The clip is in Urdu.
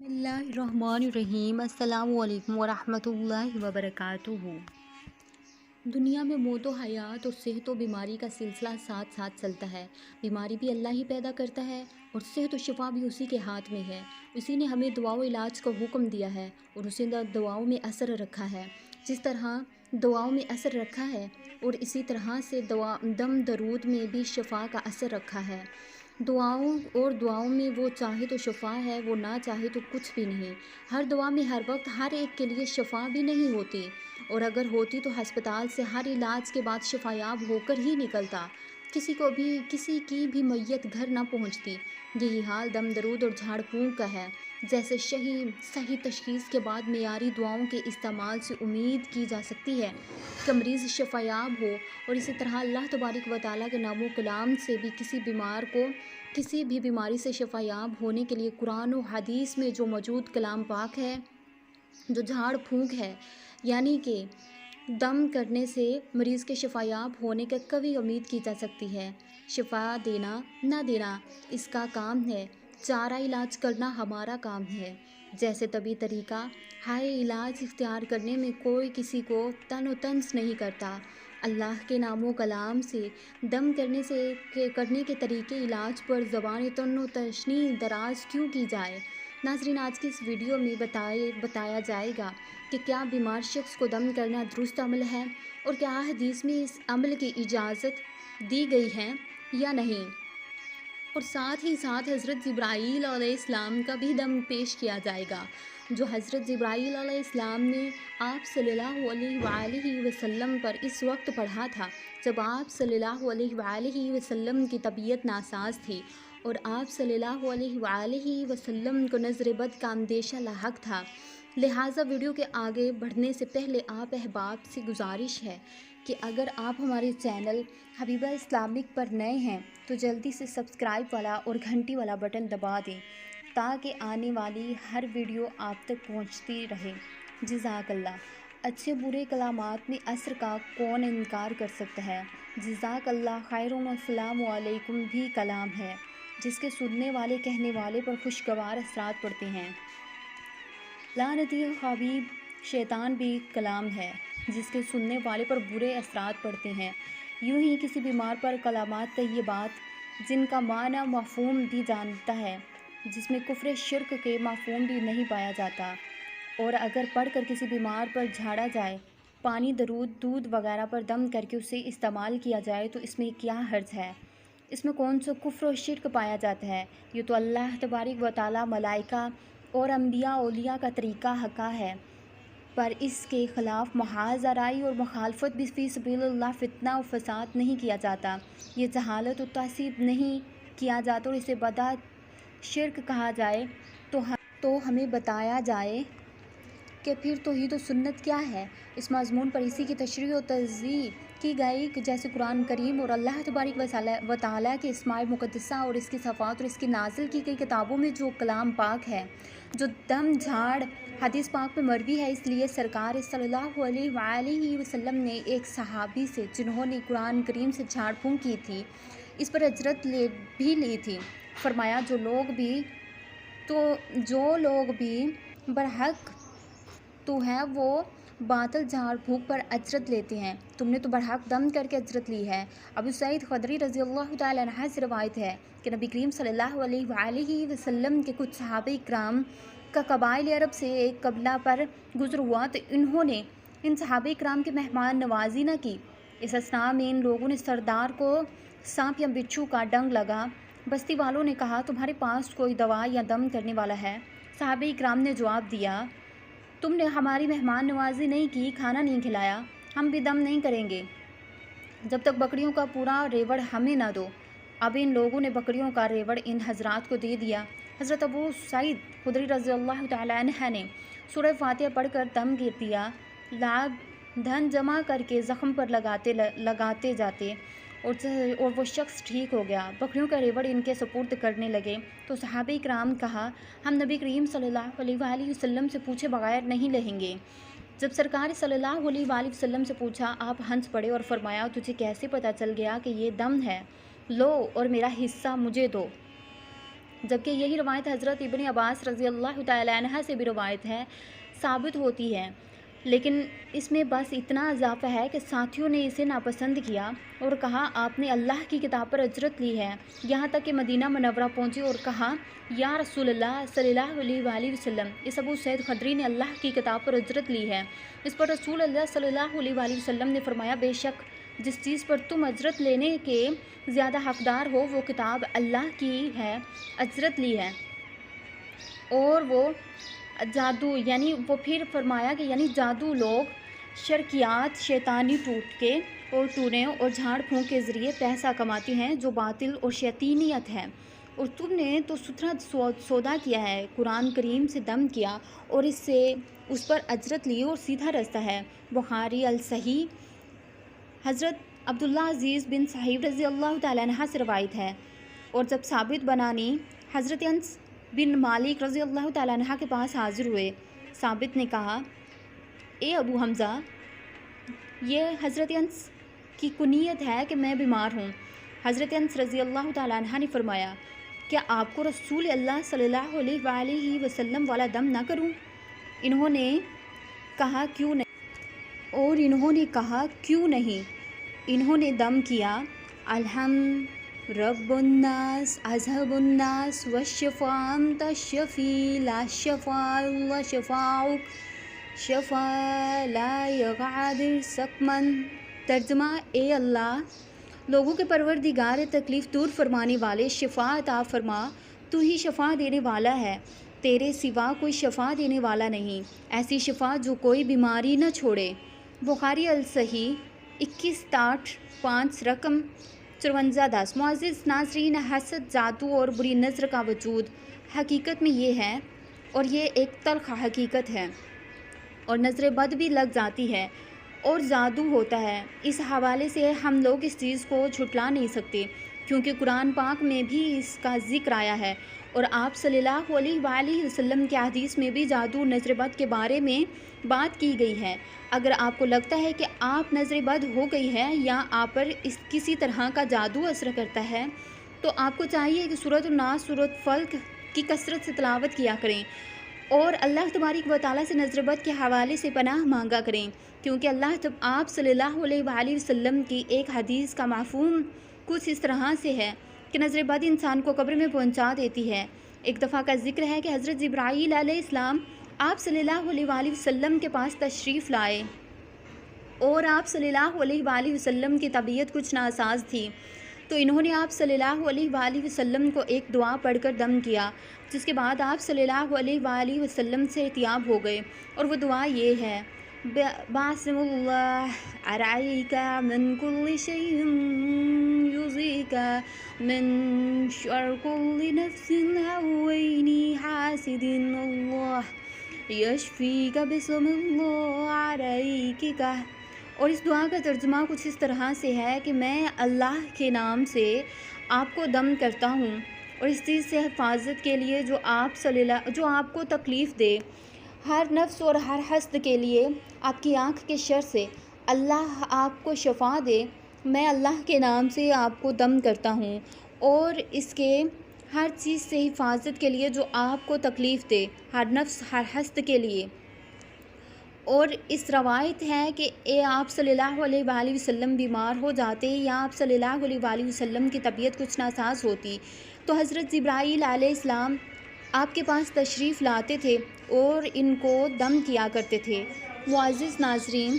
بسم اللہ الرحمن الرحیم۔ السلام علیکم ورحمۃ اللہ وبرکاتہ۔ دنیا میں موت و حیات اور صحت و بیماری کا سلسلہ ساتھ ساتھ چلتا ہے۔ بیماری بھی اللہ ہی پیدا کرتا ہے اور صحت و شفا بھی اسی کے ہاتھ میں ہے۔ اسی نے ہمیں دعا و علاج کا حکم دیا ہے اور اسی نے دعاؤں میں اثر رکھا ہے۔ جس طرح دعاؤں میں اثر رکھا ہے اور اسی طرح سے دم درود میں بھی شفا کا اثر رکھا ہے۔ دعاؤں میں وہ چاہے تو شفا ہے، وہ نہ چاہے تو کچھ بھی نہیں۔ ہر دعا میں ہر وقت ہر ایک کے لیے شفا بھی نہیں ہوتی، اور اگر ہوتی تو ہسپتال سے ہر علاج کے بعد شفا یاب ہو کر ہی نکلتا، کسی کی بھی میت گھر نہ پہنچتی۔ یہی حال دم درود اور جھاڑ پھونک کا ہے۔ جیسے صحیح تشخیص کے بعد معیاری دعاؤں کے استعمال سے امید کی جا سکتی ہے کہ مریض شفا یاب ہو، اور اسی طرح اللہ تبارک و تعالیٰ کے نام و کلام سے بھی کسی بیمار کو کسی بھی بیماری سے شفا یاب ہونے کے لیے قرآن و حدیث میں جو موجود کلام پاک ہے، جو جھاڑ پھونک ہے، یعنی کہ دم کرنے سے مریض کے شفا یاب ہونے کا کبھی امید کی جا سکتی ہے۔ شفا دینا نہ دینا اس کا کام ہے، چارہ علاج کرنا ہمارا کام ہے۔ جیسے طبی طریقہ ہائے علاج اختیار کرنے میں کوئی کسی کو تن و تنس نہیں کرتا۔ اللہ کے نام و کلام سے دم کرنے کے طریقے علاج پر زبان تن و تشنی دراز کیوں کی جائے؟ ناظرین، آج کی اس ویڈیو میں بتایا جائے گا کہ کیا بیمار شخص کو دم کرنا درست عمل ہے، اور کیا حدیث میں اس عمل کی اجازت دی گئی ہے یا نہیں، اور ساتھ ہی ساتھ حضرت جبرائیل علیہ السلام کا بھی دم پیش کیا جائے گا، جو حضرت جبرائیل علیہ السلام نے آپ صلی اللہ علیہ وآلہ وسلم پر اس وقت پڑھا تھا جب آپ صلی اللہ علیہ وآلہ وسلم کی طبیعت ناساز تھی، اور آپ صلی اللہ علیہ وآلہ وسلم کو نظر بد کا اندیشہ لاحق تھا۔ لہٰذا ویڈیو کے آگے بڑھنے سے پہلے آپ احباب سے گزارش ہے کہ اگر آپ ہمارے چینل حبیبہ اسلامک پر نئے ہیں تو جلدی سے سبسکرائب والا اور گھنٹی والا بٹن دبا دیں تاکہ آنے والی ہر ویڈیو آپ تک پہنچتی رہے۔ جزاک اللہ۔ اچھے برے کلامات میں اثر کا کون انکار کر سکتا ہے؟ جزاک اللہ خیر و السلام علیکم بھی کلام ہے، جس کے سننے والے کہنے والے پر خوشگوار اثرات پڑتے ہیں۔ لعنتی حبیب شیطان بھی کلام ہے، جس کے سننے والے پر برے اثرات پڑتے ہیں۔ یوں ہی کسی بیمار پر کلمات طیبات جن کا معنی مفہوم بھی جانتا ہے، جس میں کفر شرک کے مفہوم بھی نہیں پایا جاتا، اور اگر پڑھ کر کسی بیمار پر جھاڑا جائے، پانی درود دودھ وغیرہ پر دم کر کے اسے استعمال کیا جائے تو اس میں کیا حرج ہے؟ اس میں کون سا کفر و شرک پایا جاتا ہے؟ یہ تو اللہ تبارک و تعالیٰ، ملائکہ اور انبیاء اولیاء کا طریقہ حقہ ہے، پر اس کے خلاف محاذ آرائی اور مخالفت بھی فی سبیل اللہ فتنہ و فساد نہیں کیا جاتا، یہ جہالت و تعصیب نہیں کیا جاتا، اور اسے بدعت شرک کہا جائے تو ہمیں بتایا جائے کہ پھر توحید و سنت کیا ہے؟ اس مضمون پر اسی کی تشریح و توضیح کی گئی کہ جیسے قرآن کریم اور اللہ تبارک و تعالیٰ کے اسماء مقدسہ اور اس کی صفات اور اس کی نازل کی گئی کتابوں میں جو کلام پاک ہے، جو دم جھاڑ حدیث پاک میں مروی ہے، اس لیے سرکار صلی اللہ علیہ وآلہ وسلم نے ایک صحابی سے جنہوں نے قرآن کریم سے جھاڑ پھونک کی تھی، اس پر اجرت بھی لی تھی۔ فرمایا جو لوگ بھی برحق تو ہے وہ باطل جھاڑ پھونک پر اجرت لیتے ہیں، تم نے تو برحق دم کر کے اجرت لی ہے۔ ابو سعید خدری رضی اللہ تعالیٰ عنہ سے روایت ہے کہ نبی کریم صلی اللہ علیہ وآلہ وسلم کے کچھ صحابہ کرام کا قبائل عرب سے ایک قبیلہ پر گزر ہوا تو انہوں نے ان صحابہ کرام کی مہمان نوازی نہ کی۔ اس اثناء میں ان لوگوں نے سردار کو سانپ یا بچھو کا ڈنگ لگا۔ بستی والوں نے کہا تمہارے پاس کوئی دوا یا دم کرنے والا ہے؟ صحابہ کرام نے جواب دیا تم نے ہماری مہمان نوازی نہیں کی، کھانا نہیں کھلایا، ہم بھی دم نہیں کریں گے جب تک بکریوں کا پورا ریوڑ ہمیں نہ دو۔ اب ان لوگوں نے بکریوں کا ریوڑ ان حضرات کو دے دیا۔ حضرت ابو سعید خدری رضی اللہ تعالیٰ عنہ نے سورہ فاتحہ پڑھ کر دم گر دیا، دھن جمع کر کے زخم پر لگاتے جاتے اور وہ شخص ٹھیک ہو گیا۔ بکریوں کا ریوڑ ان کے سپرد کرنے لگے تو صحابہ کرام کہا ہم نبی کریم صلی اللہ علیہ وآلہ وسلم سے پوچھے بغیر نہیں لیں گے۔ جب سرکار صلی اللہ علیہ وآلہ وسلم سے پوچھا، آپ ہنس پڑے اور فرمایا تجھے کیسے پتہ چل گیا کہ یہ دم ہے؟ لو اور میرا حصہ مجھے دو۔ جبکہ یہی روایت حضرت ابن عباس رضی اللہ تعالیٰ عنہ سے بھی روایت ہے، ثابت ہوتی ہے، لیکن اس میں بس اتنا اضافہ ہے کہ ساتھیوں نے اسے ناپسند کیا اور کہا آپ نے اللہ کی کتاب پر اجرت لی ہے، یہاں تک کہ مدینہ منورہ پہنچے اور کہا یا رسول اللہ صلی اللہ علیہ وآلہ وسلم، اس ابو سعید خدری نے اللہ کی کتاب پر اجرت لی ہے۔ اس پر رسول اللہ صلی اللہ علیہ وآلہ وسلم نے فرمایا بے شک جس چیز پر تم اجرت لینے کے زیادہ حقدار ہو وہ کتاب اللہ کی ہے، اجرت لی ہے۔ اور وہ جادو یعنی وہ پھر فرمایا کہ یعنی جادو لوگ شرکیات شیطانی ٹوٹکے اور ٹونے اور جھاڑ پھونک کے ذریعے پیسہ کماتی ہیں جو باطل اور شیطینیت ہے، اور تم نے تو ستھرا سودا کیا ہے، قرآن کریم سے دم کیا اور اس پر اجرت لی اور سیدھا رستہ ہے۔ بخاری الصحیح۔ حضرت عبداللہ عزیز بن صہیب رضی اللہ تعالیٰ عنہ سے روایت ہے، اور جب ثابت بنانی حضرت انس بن مالک رضی اللہ تعالیٰ عنہ کے پاس حاضر ہوئے، ثابت نے کہا اے ابو حمزہ، یہ حضرت انس کی کنیت ہے کہ میں بیمار ہوں۔ حضرت انس رضی اللہ تعالیٰ عنہ نے فرمایا کیا آپ کو رسول اللہ صلی اللہ علیہ وآلہ وسلم والا دم نہ کروں؟ انہوں نے کہا کیوں نہیں؟ اور انہوں نے کہا کیوں نہیں؟ انہوں نے دم کیا الحمد رب الناس اذهب الناس والشفاء انت الشفی لا شفاء الا شفاؤک شفاء لا یغادر سقما۔ ترجمہ اے اللہ، لوگوں کے پروردگار تکلیف دور فرمانے والے، شفا عطا فرما، تو ہی شفا دینے والا ہے، تیرے سوا کوئی شفا دینے والا نہیں، ایسی شفا جو کوئی بیماری نہ چھوڑے۔ بخاری الصحیح 2165 رقم 5410۔ معزز ناظرین، حسد، جادو اور بری نظر کا وجود حقیقت میں یہ ہے، اور یہ ایک تلخ حقیقت ہے، اور نظر بد بھی لگ جاتی ہے اور جادو ہوتا ہے۔ اس حوالے سے ہم لوگ اس چیز کو جھٹلا نہیں سکتے، کیونکہ قرآن پاک میں بھی اس کا ذکر آیا ہے، اور آپ صلی اللہ علیہ وآلہ وسلم کے حدیث میں بھی جادو نظر بد کے بارے میں بات کی گئی ہے۔ اگر آپ کو لگتا ہے کہ آپ نظر بد ہو گئی ہے یا آپ پر کسی طرح کا جادو اثر کرتا ہے، تو آپ کو چاہیے کہ سورۃ الناس، سورۃ فلق کی کثرت سے تلاوت کیا کریں اور اللہ تبارک و تعالیٰ سے نظر بد کے حوالے سے پناہ مانگا کریں، کیونکہ آپ صلی اللہ علیہ وآلہ وسلم کی ایک حدیث کا مفہوم کچھ اس طرح سے ہے کہ نظر بد انسان کو قبر میں پہنچا دیتی ہے۔ ایک دفعہ کا ذکر ہے کہ حضرت جبرائیل علیہ السلام آپ صلی اللہ علیہ وآلہ وسلم کے پاس تشریف لائے، اور آپ صلی اللہ علیہ وآلہ وسلم کی طبیعت کچھ ناساز تھی، تو انہوں نے آپ صلی اللہ علیہ وآلہ وسلم کو ایک دعا پڑھ کر دم کیا، جس کے بعد آپ صلی اللہ علیہ وآلہ وسلم سے احتیاب ہو گئے، اور وہ دعا یہ ہے باسم اللہ علیک من کل شیء یؤذیک من شر کل نفس او عین حاسد اللہ یشفیک بسم اللہ علیک۔ اور اس دعا کا ترجمہ کچھ اس طرح سے ہے کہ میں اللہ کے نام سے آپ کو دم کرتا ہوں، اور اس چیز سے حفاظت کے لیے جو آپ کو تکلیف دے، ہر نفس اور ہر حسد کے لیے آپ کی آنکھ کے شر سے اللہ آپ کو شفا دے، میں اللہ کے نام سے آپ کو دم کرتا ہوں، اور اس کے ہر چیز سے حفاظت کے لیے جو آپ کو تکلیف دے، ہر نفس ہر حسد کے لیے۔ اور اس روایت ہے کہ آپ صلی اللہ علیہ وآلہ وسلم بیمار ہو جاتے یا آپ صلی اللہ علیہ وآلہ وسلم کی طبیعت کچھ ناساز ہوتی تو حضرت جبرائیل علیہ السلام آپ کے پاس تشریف لاتے تھے اور ان کو دم کیا کرتے تھے۔ معزز ناظرین،